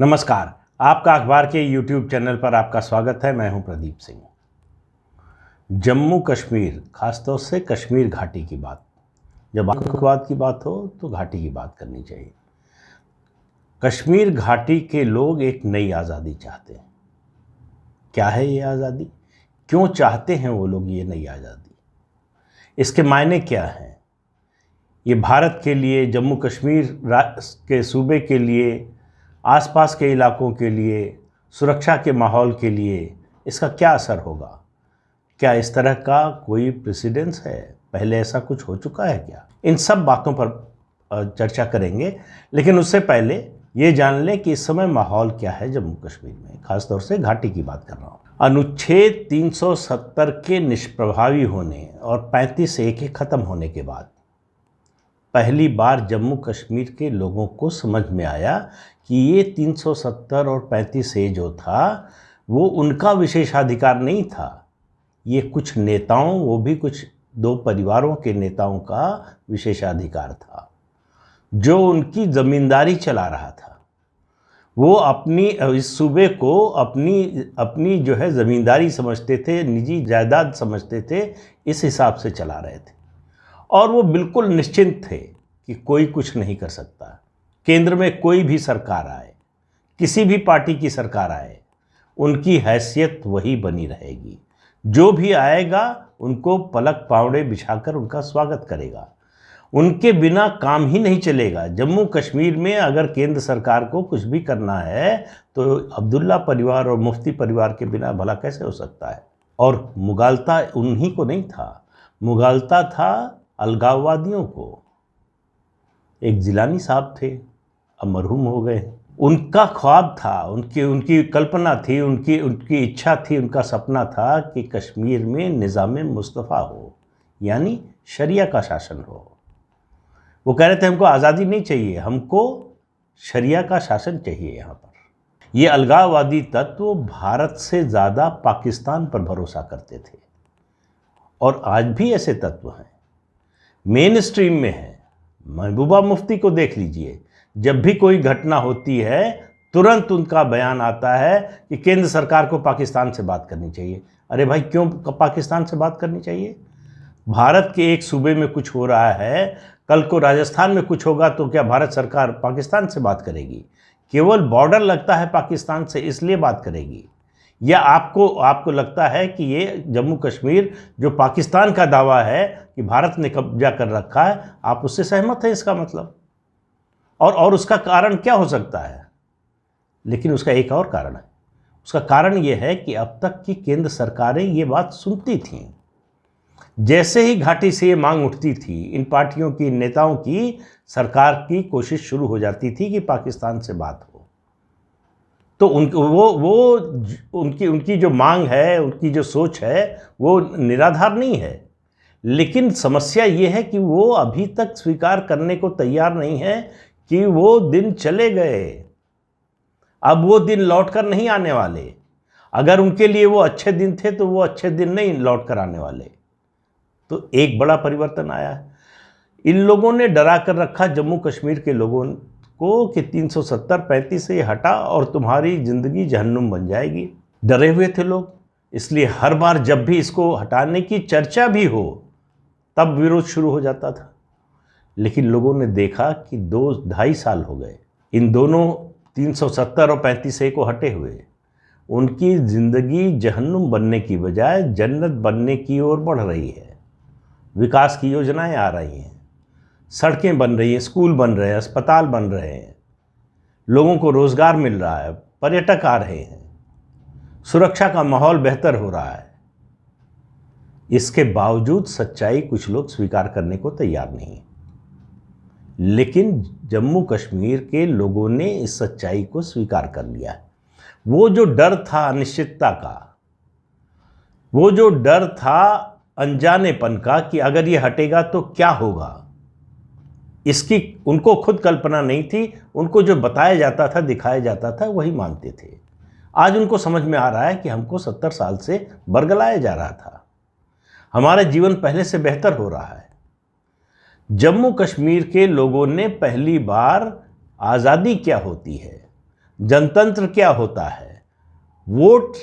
नमस्कार। आपका अखबार के YouTube चैनल पर आपका स्वागत है। मैं हूं प्रदीप सिंह। जम्मू कश्मीर, खासतौर से कश्मीर घाटी की बात, जब आतंकवाद की बात हो तो घाटी की बात करनी चाहिए। कश्मीर घाटी के लोग एक नई आज़ादी चाहते हैं। क्या है ये आज़ादी? क्यों चाहते हैं वो लोग ये नई आज़ादी? इसके मायने क्या हैं? ये भारत के लिए, जम्मू कश्मीर के सूबे के लिए, आसपास के इलाकों के लिए, सुरक्षा के माहौल के लिए इसका क्या असर होगा? क्या इस तरह का कोई प्रेसिडेंस है? पहले ऐसा कुछ हो चुका है क्या? इन सब बातों पर चर्चा करेंगे, लेकिन उससे पहले ये जान लें कि इस समय माहौल क्या है जम्मू कश्मीर में। खासतौर से घाटी की बात कर रहा हूँ। अनुच्छेद 370 के निष्प्रभावी होने और 35A के ख़त्म होने के बाद पहली बार जम्मू कश्मीर के लोगों को समझ में आया कि ये 370 और 35A जो था वो उनका विशेषाधिकार नहीं था। ये कुछ नेताओं, वो भी कुछ दो परिवारों के नेताओं का विशेषाधिकार था, जो उनकी ज़मींदारी चला रहा था। वो अपनी इस सूबे को अपनी जो है ज़मींदारी समझते थे, निजी जायदाद समझते थे, इस हिसाब से चला रहे थे। और वो बिल्कुल निश्चिंत थे कि कोई कुछ नहीं कर सकता। केंद्र में कोई भी सरकार आए, किसी भी पार्टी की सरकार आए, उनकी हैसियत वही बनी रहेगी। जो भी आएगा उनको पलक पावड़े बिछाकर उनका स्वागत करेगा। उनके बिना काम ही नहीं चलेगा। जम्मू कश्मीर में अगर केंद्र सरकार को कुछ भी करना है तो अब्दुल्ला परिवार और मुफ्ती परिवार के बिना भला कैसे हो सकता है? और मुगालता उन्हीं को नहीं था, मुगालता था अलगाववादियों को। एक जिलानी साहब थे, अब मरहूम हो गए। उनका ख्वाब था, उनकी कल्पना थी, उनकी इच्छा थी, उनका सपना था कि कश्मीर में निज़ाम मुस्तफ़ा हो, यानी शरिया का शासन हो। वो कह रहे थे हमको आज़ादी नहीं चाहिए, हमको शरिया का शासन चाहिए। यहाँ पर ये अलगाववादी तत्व भारत से ज़्यादा पाकिस्तान पर भरोसा करते थे, और आज भी ऐसे तत्व हैं, मेन स्ट्रीम में है। महबूबा मुफ्ती को देख लीजिए, जब भी कोई घटना होती है तुरंत उनका बयान आता है कि केंद्र सरकार को पाकिस्तान से बात करनी चाहिए। अरे भाई, क्यों पाकिस्तान से बात करनी चाहिए? भारत के एक सूबे में कुछ हो रहा है, कल को राजस्थान में कुछ होगा तो क्या भारत सरकार पाकिस्तान से बात करेगी? केवल बॉर्डर लगता है पाकिस्तान से इसलिए बात करेगी? या आपको लगता है कि ये जम्मू कश्मीर जो पाकिस्तान का दावा है कि भारत ने कब्जा कर रखा है, आप उससे सहमत हैं? इसका मतलब और उसका कारण क्या हो सकता है? लेकिन उसका एक और कारण है। उसका कारण ये है कि अब तक की केंद्र सरकारें ये बात सुनती थीं। जैसे ही घाटी से ये मांग उठती थी, इन पार्टियों की, नेताओं की, सरकार की कोशिश शुरू हो जाती थी कि पाकिस्तान से बात हो। तो उनकी जो मांग है, उनकी जो सोच है, वो निराधार नहीं है। लेकिन समस्या ये है कि वो अभी तक स्वीकार करने को तैयार नहीं है कि वो दिन चले गए। अब वो दिन लौटकर नहीं आने वाले। अगर उनके लिए वो अच्छे दिन थे तो वो अच्छे दिन नहीं लौट कर आने वाले। तो एक बड़ा परिवर्तन आया है। इन लोगों ने डरा कर रखा जम्मू कश्मीर के लोगों को कि 370-35 से हटा और तुम्हारी ज़िंदगी जहन्नुम बन जाएगी। डरे हुए थे लोग, इसलिए हर बार जब भी इसको हटाने की चर्चा भी हो तब विरोध शुरू हो जाता था। लेकिन लोगों ने देखा कि 2-2.5 साल हो गए इन दोनों 370 और 35A को हटे हुए। उनकी ज़िंदगी जहन्नुम बनने की बजाय जन्नत बनने की ओर बढ़ रही है। विकास की योजनाएं आ रही हैं, सड़कें बन रही हैं, स्कूल बन रहे हैं, अस्पताल बन रहे हैं, लोगों को रोज़गार मिल रहा है, पर्यटक आ रहे हैं, सुरक्षा का माहौल बेहतर हो रहा है। इसके बावजूद सच्चाई कुछ लोग स्वीकार करने को तैयार नहीं। लेकिन जम्मू कश्मीर के लोगों ने इस सच्चाई को स्वीकार कर लिया है। वो जो डर था अनिश्चितता का, वो जो डर था अनजानेपन का कि अगर ये हटेगा तो क्या होगा, इसकी उनको खुद कल्पना नहीं थी। उनको जो बताया जाता था, दिखाया जाता था, वही मानते थे। आज उनको समझ में आ रहा है कि हमको 70 साल से बरगलाया जा रहा था, हमारा जीवन पहले से बेहतर हो रहा है। जम्मू कश्मीर के लोगों ने पहली बार आज़ादी क्या होती है, जनतंत्र क्या होता है? वोट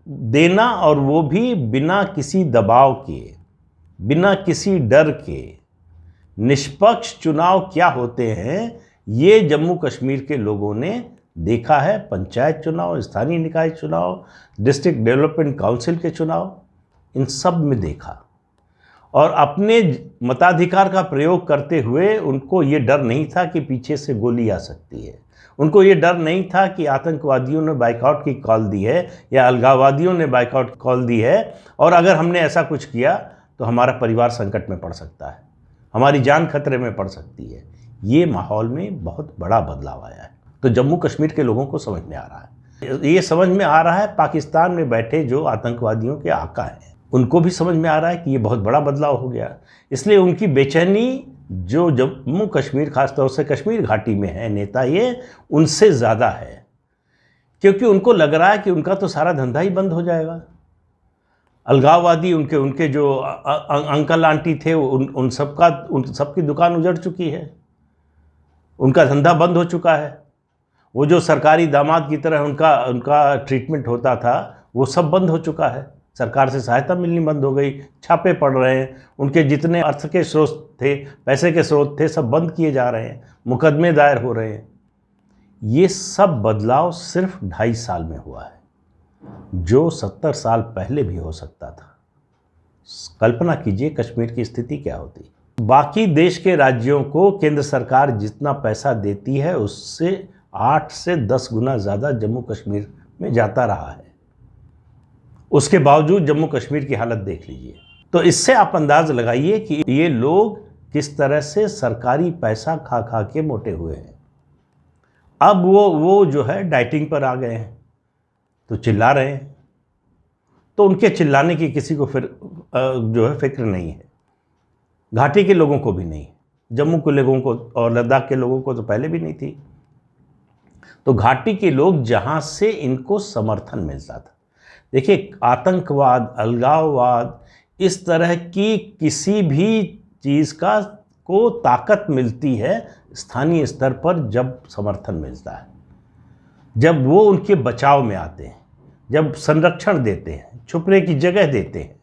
देना, और वो भी बिना किसी दबाव के, बिना किसी डर के। निष्पक्ष चुनाव क्या होते हैं, ये जम्मू कश्मीर के लोगों ने देखा है। पंचायत चुनाव, स्थानीय निकाय चुनाव, डिस्ट्रिक्ट डेवलपमेंट काउंसिल के चुनाव, इन सब में देखा। और अपने मताधिकार का प्रयोग करते हुए उनको ये डर नहीं था कि पीछे से गोली आ सकती है। उनको ये डर नहीं था कि आतंकवादियों ने बाइकआउट की कॉल दी है या अलगाववादियों ने बाइकआउट कॉल दी है, और अगर हमने ऐसा कुछ किया तो हमारा परिवार संकट में पड़ सकता है, हमारी जान खतरे में पड़ सकती है। ये माहौल में बहुत बड़ा बदलाव आया है। तो जम्मू कश्मीर के लोगों को समझ में आ रहा है, ये समझ में आ रहा है पाकिस्तान में बैठे जो आतंकवादियों के आका हैं, उनको भी समझ में आ रहा है कि ये बहुत बड़ा बदलाव हो गया। इसलिए उनकी बेचैनी जो जम्मू कश्मीर, खासतौर से कश्मीर घाटी में है नेता, ये उनसे ज़्यादा है, क्योंकि उनको लग रहा है कि उनका तो सारा धंधा ही बंद हो जाएगा। अलगाववादी, उनके जो अंकल आंटी थे, उन सबकी दुकान उजड़ चुकी है, उनका धंधा बंद हो चुका है। वो जो सरकारी दामाद की तरह उनका ट्रीटमेंट होता था, वो सब बंद हो चुका है। सरकार से सहायता मिलनी बंद हो गई, छापे पड़ रहे हैं, उनके जितने अर्थ के स्रोत थे, पैसे के स्रोत थे, सब बंद किए जा रहे हैं, मुकदमे दायर हो रहे हैं। ये सब बदलाव सिर्फ 2.5 साल में हुआ है, जो 70 साल पहले भी हो सकता था। कल्पना कीजिए कश्मीर की स्थिति क्या होती। बाकी देश के राज्यों को केंद्र सरकार जितना पैसा देती है, उससे 8 से 10 गुना ज़्यादा जम्मू कश्मीर में जाता रहा है। उसके बावजूद जम्मू कश्मीर की हालत देख लीजिए। तो इससे आप अंदाज लगाइए कि ये लोग किस तरह से सरकारी पैसा खा खा के मोटे हुए हैं। अब वो जो है डाइटिंग पर आ गए हैं, तो चिल्ला रहे हैं। तो उनके चिल्लाने की किसी को फिर जो है फिक्र नहीं है, घाटी के लोगों को भी नहीं, जम्मू के लोगों को और लद्दाख के लोगों को तो पहले भी नहीं थी। तो घाटी के लोग जहाँ से इनको समर्थन मिलता था, देखिए आतंकवाद, अलगाववाद, इस तरह की किसी भी चीज़ को ताकत मिलती है स्थानीय स्तर पर जब समर्थन मिलता है, जब वो उनके बचाव में आते हैं, जब संरक्षण देते हैं, छुपने की जगह देते हैं,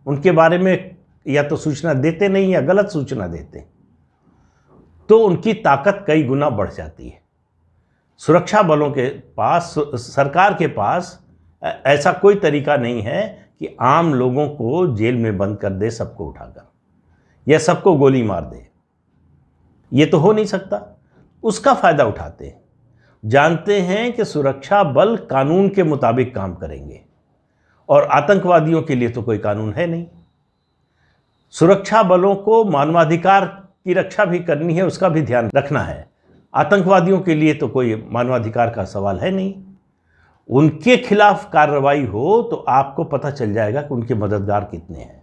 उनके बारे में या तो सूचना देते नहीं या गलत सूचना देते हैं, तो उनकी ताकत कई गुना बढ़ जाती है। सुरक्षा बलों के पास, सरकार के पास ऐसा कोई तरीका नहीं है कि आम लोगों को जेल में बंद कर दे सबको उठाकर, या सबको गोली मार दे। ये तो हो नहीं सकता। उसका फ़ायदा उठाते हैं, जानते हैं कि सुरक्षा बल कानून के मुताबिक काम करेंगे, और आतंकवादियों के लिए तो कोई कानून है नहीं। सुरक्षा बलों को मानवाधिकार की रक्षा भी करनी है, उसका भी ध्यान रखना है। आतंकवादियों के लिए तो कोई मानवाधिकार का सवाल है नहीं। उनके खिलाफ कार्रवाई हो तो आपको पता चल जाएगा कि उनके मददगार कितने हैं।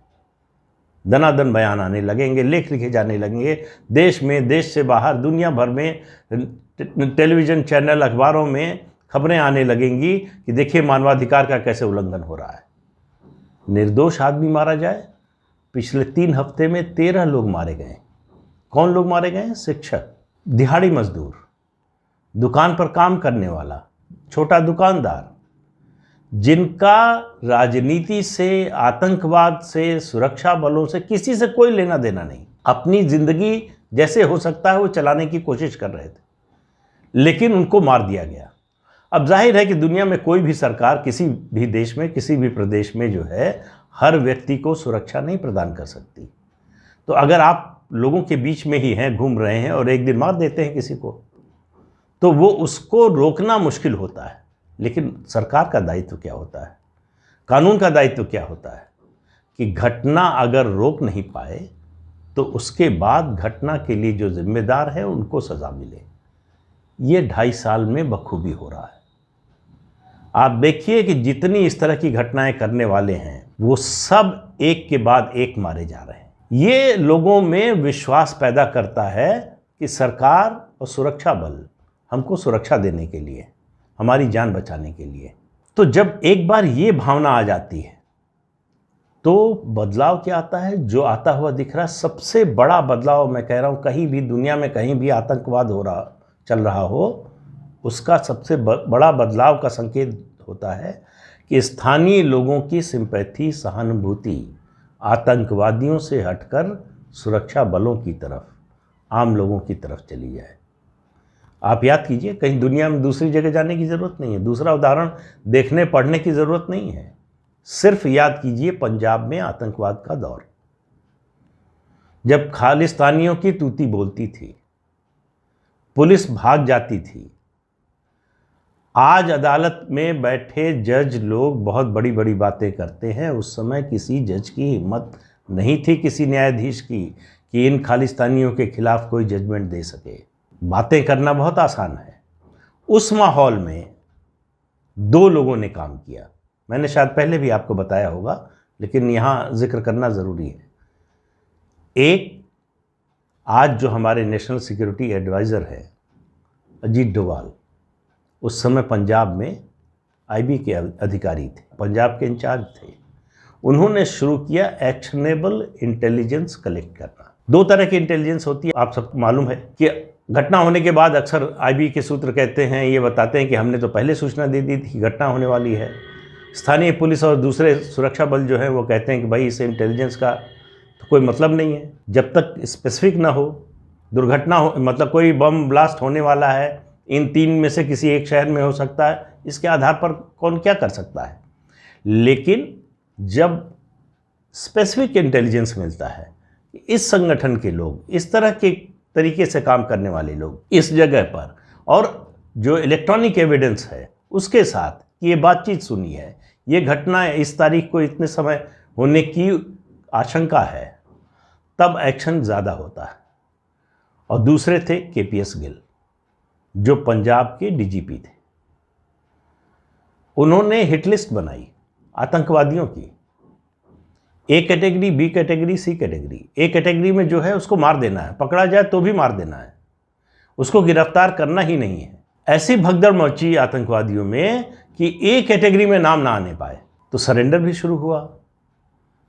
दनादन बयान आने लगेंगे, लेख लिखे जाने लगेंगे, देश में, देश से बाहर, दुनिया भर में टेलीविज़न चैनल, अखबारों में खबरें आने लगेंगी कि देखिए मानवाधिकार का कैसे उल्लंघन हो रहा है। निर्दोष आदमी मारा जाए। पिछले 3 हफ्ते में 13 लोग मारे गए। कौन लोग मारे गए? शिक्षक, दिहाड़ी मजदूर, दुकान पर काम करने वाला, छोटा दुकानदार, जिनका राजनीति से, आतंकवाद से, सुरक्षा बलों से किसी से कोई लेना देना नहीं। अपनी ज़िंदगी जैसे हो सकता है वो चलाने की कोशिश कर रहे थे, लेकिन उनको मार दिया गया। अब जाहिर है कि दुनिया में कोई भी सरकार किसी भी देश में, किसी भी प्रदेश में जो है, हर व्यक्ति को सुरक्षा नहीं प्रदान कर सकती। तो अगर आप लोगों के बीच में ही हैं, घूम रहे हैं और एक दिन मार देते हैं किसी को, तो वो उसको रोकना मुश्किल होता है। लेकिन सरकार का दायित्व क्या होता है, कानून का दायित्व क्या होता है कि घटना अगर रोक नहीं पाए तो उसके बाद घटना के लिए जो जिम्मेदार है उनको सज़ा मिले। ये 2.5 साल में बखूबी हो रहा है। आप देखिए कि जितनी इस तरह की घटनाएं करने वाले हैं वो सब एक के बाद एक मारे जा रहे हैं। ये लोगों में विश्वास पैदा करता है कि सरकार और सुरक्षा बल हमको सुरक्षा देने के लिए, हमारी जान बचाने के लिए। तो जब एक बार ये भावना आ जाती है तो बदलाव क्या आता है, जो आता हुआ दिख रहा है सबसे बड़ा बदलाव। मैं कह रहा हूँ कहीं भी दुनिया में कहीं भी आतंकवाद चल रहा हो उसका सबसे बड़ा बदलाव का संकेत होता है कि स्थानीय लोगों की सिंपैथी, सहानुभूति आतंकवादियों से हटकर सुरक्षा बलों की तरफ, आम लोगों की तरफ चली जाए। आप याद कीजिए, कहीं दुनिया में दूसरी जगह जाने की ज़रूरत नहीं है, दूसरा उदाहरण देखने पढ़ने की ज़रूरत नहीं है। सिर्फ याद कीजिए पंजाब में आतंकवाद का दौर, जब खालिस्तानियों की तूती बोलती थी, पुलिस भाग जाती थी। आज अदालत में बैठे जज लोग बहुत बड़ी बड़ी बातें करते हैं, उस समय किसी जज की हिम्मत नहीं थी, किसी न्यायाधीश की, कि इन खालिस्तानियों के खिलाफ कोई जजमेंट दे सके। बातें करना बहुत आसान है। उस माहौल में दो लोगों ने काम किया, मैंने शायद पहले भी आपको बताया होगा, लेकिन यहाँ जिक्र करना ज़रूरी है। एक, आज जो हमारे नेशनल सिक्योरिटी एडवाइज़र है अजीत डोभाल, उस समय पंजाब में आईबी के अधिकारी थे, पंजाब के इंचार्ज थे। उन्होंने शुरू किया एक्शनेबल इंटेलिजेंस कलेक्ट करना। दो तरह की इंटेलिजेंस होती है, आप सबको मालूम है कि घटना होने के बाद अक्सर आईबी के सूत्र कहते हैं, ये बताते हैं कि हमने तो पहले सूचना दे दी थी घटना होने वाली है। स्थानीय पुलिस और दूसरे सुरक्षा बल जो है वो कहते हैं कि भाई इसे इंटेलिजेंस का तो कोई मतलब नहीं है, जब तक स्पेसिफिक ना हो, दुर्घटना हो, मतलब कोई बम ब्लास्ट होने वाला है, इन तीन में से किसी एक शहर में हो सकता है, इसके आधार पर कौन क्या कर सकता है। लेकिन जब स्पेसिफिक इंटेलिजेंस मिलता है, इस संगठन के लोग, इस तरह के तरीके से काम करने वाले लोग इस जगह पर, और जो इलेक्ट्रॉनिक एविडेंस है उसके साथ ये बातचीत सुनी है, ये घटना इस तारीख को इतने समय होने की आशंका है, तब एक्शन ज़्यादा होता है। और दूसरे थे केपीएस गिल, जो पंजाब के डीजीपी थे। उन्होंने हिट लिस्ट बनाई आतंकवादियों की, A category, B category, C category. A category में जो है उसको मार देना है, पकड़ा जाए तो भी मार देना है, उसको गिरफ्तार करना ही नहीं है। ऐसी भगदड़ मची आतंकवादियों में कि ए कैटेगरी में नाम ना आने पाए, तो सरेंडर भी शुरू हुआ,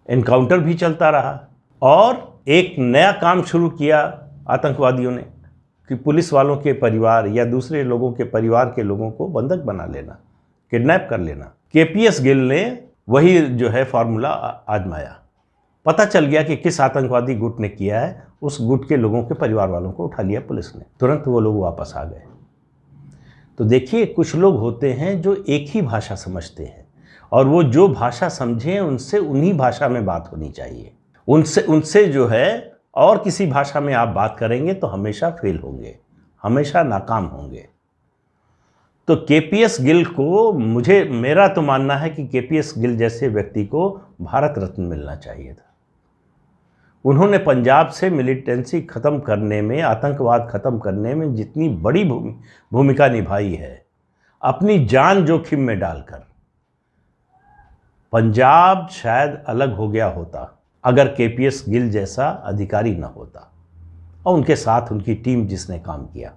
एनकाउंटर भी चलता रहा। और एक नया काम शुरू किया आतंकवादियों ने कि पुलिस वालों के परिवार या दूसरे लोगों के परिवार के लोगों को बंधक बना लेना, किडनैप कर लेना। केपीएस गिल ने वही जो है फार्मूला आजमाया। पता चल गया कि किस आतंकवादी गुट ने किया है, उस गुट के लोगों के परिवार वालों को उठा लिया पुलिस ने, तुरंत वो लोग वापस आ गए। तो देखिए, कुछ लोग होते हैं जो एक ही भाषा समझते हैं, और वो जो भाषा समझें उनसे उन्हीं भाषा में बात होनी चाहिए। उनसे जो है और किसी भाषा में आप बात करेंगे तो हमेशा फेल होंगे, हमेशा नाकाम होंगे। तो केपीएस गिल को, मेरा तो मानना है कि केपीएस गिल जैसे व्यक्ति को भारत रत्न मिलना चाहिए था। उन्होंने पंजाब से मिलिटेंसी खत्म करने में, आतंकवाद खत्म करने में जितनी बड़ी भूमिका निभाई है, अपनी जान जोखिम में डालकर। पंजाब शायद अलग हो गया होता अगर केपीएस गिल जैसा अधिकारी न होता, और उनके साथ उनकी टीम जिसने काम किया,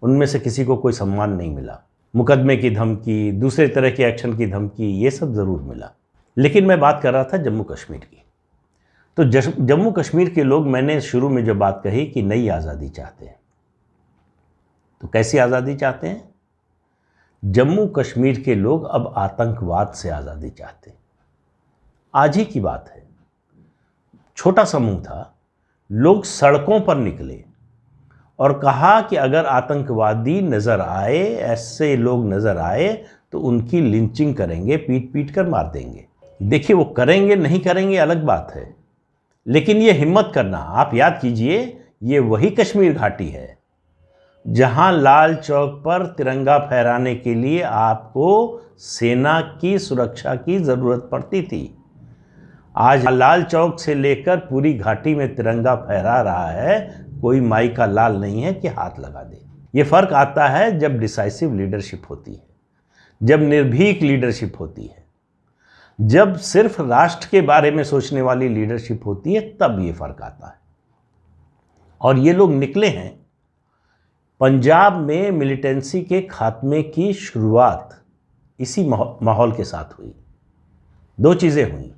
उनमें से किसी को कोई सम्मान नहीं मिला। मुकदमे की धमकी, दूसरे तरह के एक्शन की धमकी, ये सब ज़रूर मिला। लेकिन मैं बात कर रहा था जम्मू कश्मीर की। तो जम्मू कश्मीर के लोग, मैंने शुरू में जो बात कही कि नई आज़ादी चाहते हैं, तो कैसी आज़ादी चाहते हैं? जम्मू कश्मीर के लोग अब आतंकवाद से आज़ादी चाहते हैं। आज ही की बात है, छोटा समूह था, लोग सड़कों पर निकले और कहा कि अगर आतंकवादी नज़र आए, ऐसे लोग नज़र आए, तो उनकी लिंचिंग करेंगे, पीट पीट कर मार देंगे। देखिए, वो करेंगे नहीं करेंगे अलग बात है, लेकिन ये हिम्मत करना, आप याद कीजिए, ये वही कश्मीर घाटी है जहां लाल चौक पर तिरंगा फहराने के लिए आपको सेना की सुरक्षा की ज़रूरत पड़ती थी। आज लाल चौक से लेकर पूरी घाटी में तिरंगा फहरा रहा है, कोई माई का लाल नहीं है कि हाथ लगा दे। ये फ़र्क आता है जब डिसाइसिव लीडरशिप होती है, जब निर्भीक लीडरशिप होती है, जब सिर्फ राष्ट्र के बारे में सोचने वाली लीडरशिप होती है, तब ये फ़र्क आता है। और ये लोग निकले हैं। पंजाब में मिलिटेंसी के खात्मे की शुरुआत इसी माहौल के साथ हुई। दो चीज़ें हुई,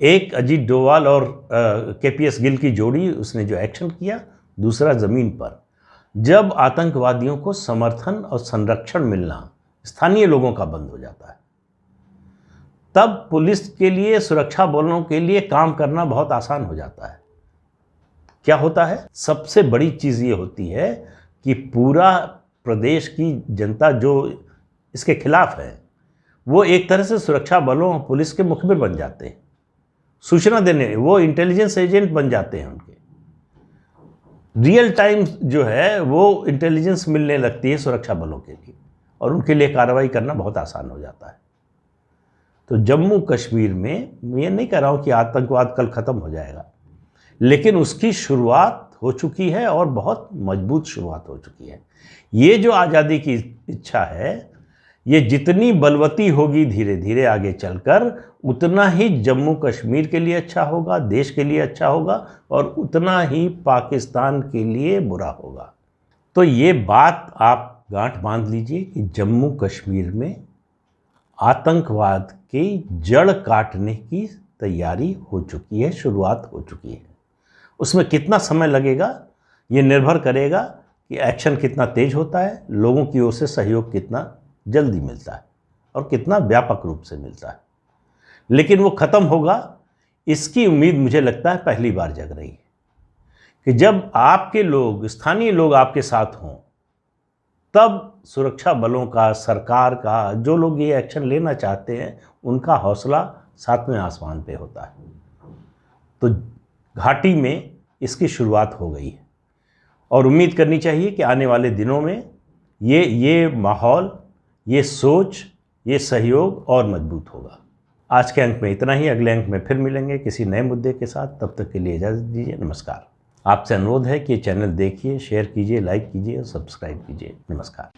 एक अजीत डोभाल और केपीएस गिल की जोड़ी, उसने जो एक्शन किया, दूसरा ज़मीन पर जब आतंकवादियों को समर्थन और संरक्षण मिलना स्थानीय लोगों का बंद हो जाता है, तब पुलिस के लिए, सुरक्षा बलों के लिए काम करना बहुत आसान हो जाता है। क्या होता है, सबसे बड़ी चीज़ ये होती है कि पूरा प्रदेश की जनता जो इसके खिलाफ है, वो एक तरह से सुरक्षा बलों और पुलिस के मुखबिर बन जाते हैं, सूचना देने, वो इंटेलिजेंस एजेंट बन जाते हैं। उनके रियल टाइम जो है वो इंटेलिजेंस मिलने लगती है सुरक्षा बलों के लिए, और उनके लिए कार्रवाई करना बहुत आसान हो जाता है। तो जम्मू कश्मीर में, मैं नहीं कह रहा हूँ कि आतंकवाद कल ख़त्म हो जाएगा, लेकिन उसकी शुरुआत हो चुकी है और बहुत मजबूत शुरुआत हो चुकी है। ये जो आज़ादी की इच्छा है, ये जितनी बलवती होगी धीरे धीरे आगे चलकर, उतना ही जम्मू कश्मीर के लिए अच्छा होगा, देश के लिए अच्छा होगा, और उतना ही पाकिस्तान के लिए बुरा होगा। तो ये बात आप गांठ बांध लीजिए कि जम्मू कश्मीर में आतंकवाद की जड़ काटने की तैयारी हो चुकी है, शुरुआत हो चुकी है। उसमें कितना समय लगेगा ये निर्भर करेगा कि एक्शन कितना तेज होता है, लोगों की ओर से सहयोग कितना जल्दी मिलता है और कितना व्यापक रूप से मिलता है। लेकिन वो ख़त्म होगा, इसकी उम्मीद मुझे लगता है पहली बार जग रही है कि जब आपके लोग, स्थानीय लोग आपके साथ हों, तब सुरक्षा बलों का, सरकार का, जो लोग ये एक्शन लेना चाहते हैं, उनका हौसला सातवें आसमान पे होता है। तो घाटी में इसकी शुरुआत हो गई है और उम्मीद करनी चाहिए कि आने वाले दिनों में ये माहौल, ये सोच, ये सहयोग और मजबूत होगा। आज के अंक में इतना ही। अगले अंक में फिर मिलेंगे किसी नए मुद्दे के साथ। तब तक के लिए इजाज़त दीजिए। नमस्कार। आपसे अनुरोध है कि चैनल देखिए, शेयर कीजिए, लाइक कीजिए और सब्सक्राइब कीजिए। नमस्कार।